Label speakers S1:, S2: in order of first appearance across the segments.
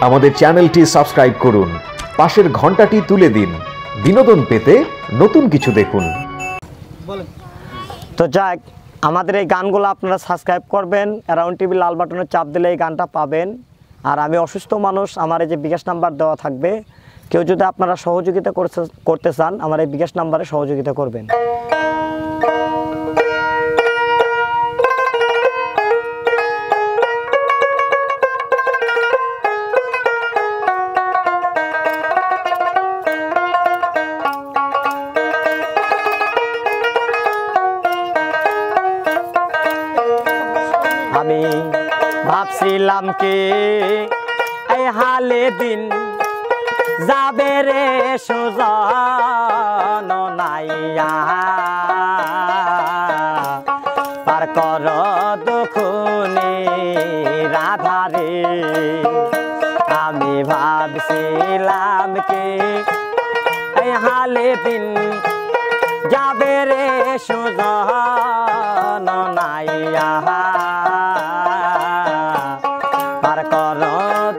S1: আমাদের চ্যানেলটি সাবস্ক্রাইব করুন, পাশের ঘন্টাটি তুলে দিন। বিনোদন পেতে নতুন কিছু দেখুন।
S2: তো যাক, আমাদের এই গানগুলো আপনারা সাবস্ক্রাইব করবেন, অ্যারাউন্ড টিভি লাল বাটনে চাপ দিলে এই গানটা পাবেন। আর আমি অসুস্থ মানুষ, আমার এই যে বিকাশ নাম্বার দেওয়া থাকবে, কেউ যদি আপনারা সহযোগিতা করতে চান আমার এই বিকাশ নাম্বারে সহযোগিতা করবেন। আমি ভাবছিলাম কি এই হালে দিন যাবে রে সুজন নাইয়া, পার কর দুখুনি রাধারে। আমি ভাবছিলাম কি এই হালে দিন যাবে রে সুজন নাইয়া, পার কর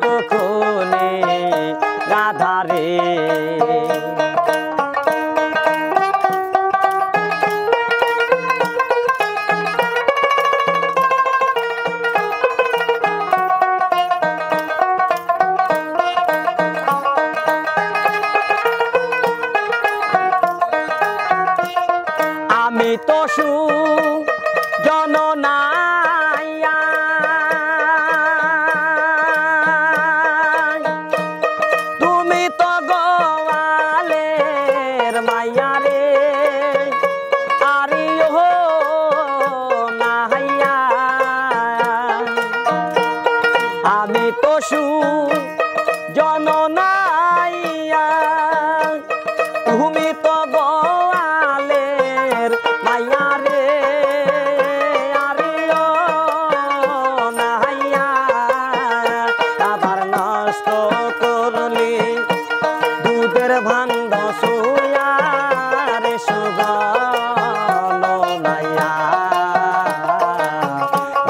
S2: দুখুনি রাধারে। আমি তো জননাইয়া তুমি তো গোয়ালের মাইয়া রে, আরিও নাইয়া। আমি তো জননাইয়া তুমি তো গোয়ালের মাইয়া রে, আরিও নাইয়া। আবার নষ্ট করলি দুধের ভান্ড সুয়া রে সুজন নাইয়া,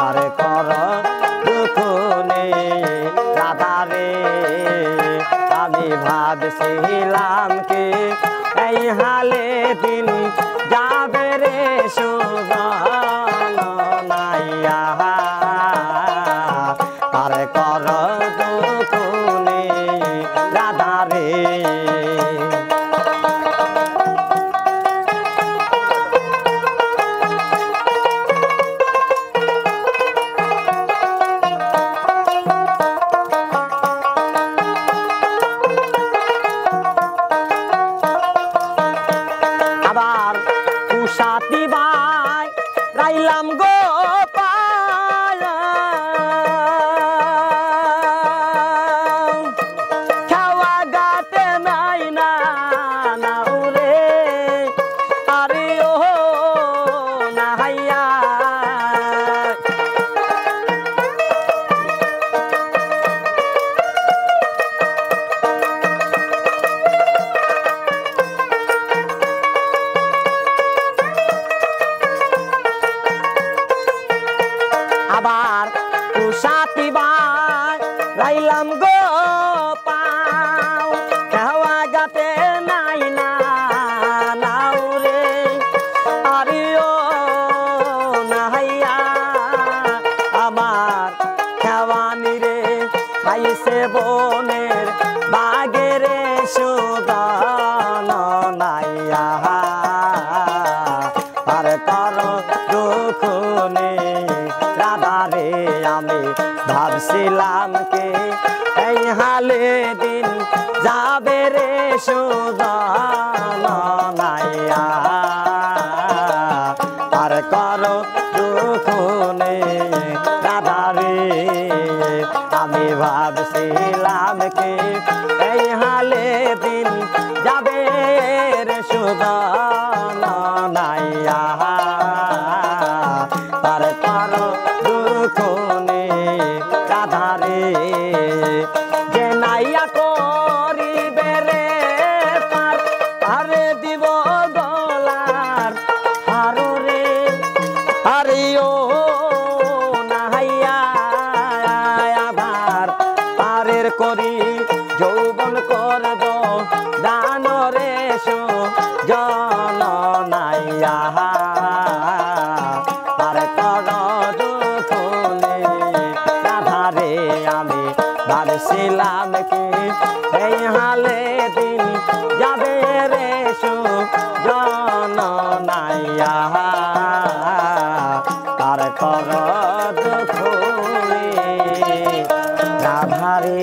S2: আরে কর দুখুনি রাধারে। আমি ভাবছিলাম কি এই হালে দিন যাবে রে সুজন নাইয়া, আরে কর দুখুনি রাধারে। আবার উষাতি ভাই রাইলাম গো পায়া, খাওয়া গাতে নাই না নাউরে, আরে ও নাইয়া। আবার উষাতি ভাই রাইলাম গো পাও, খাওয়া গাতে নাই না নাউরে, আরিও নাইয়া। আমার খাওয়ানি রে খাইছে বনের বাগেরে সুজন নাইয়া, আর কর দুখুনি রাধারে। আমি ভাবছিলাম কে এই হালে দিন যাবে রে সুজন নাইয়া, আর কর দুখুনি রাধারে। আমি ভাবছিলাম কে এই হালে দিন যাবে রে সুজন নাইয়া, তার কর দুখুনি রাধারে। যে নাইয়া করিবে রে পার, আরে দিব গলার হারো রে, আরিও নাইয়া। আবার পারের করি যৌবন করব দান রে জন নাইয়া আর কর দুখুনি রাধারে আমি ভাবছিলাম কি এই হালে দিন যাবে রে জন নাইয়া আর কর দুখুনি রাধারে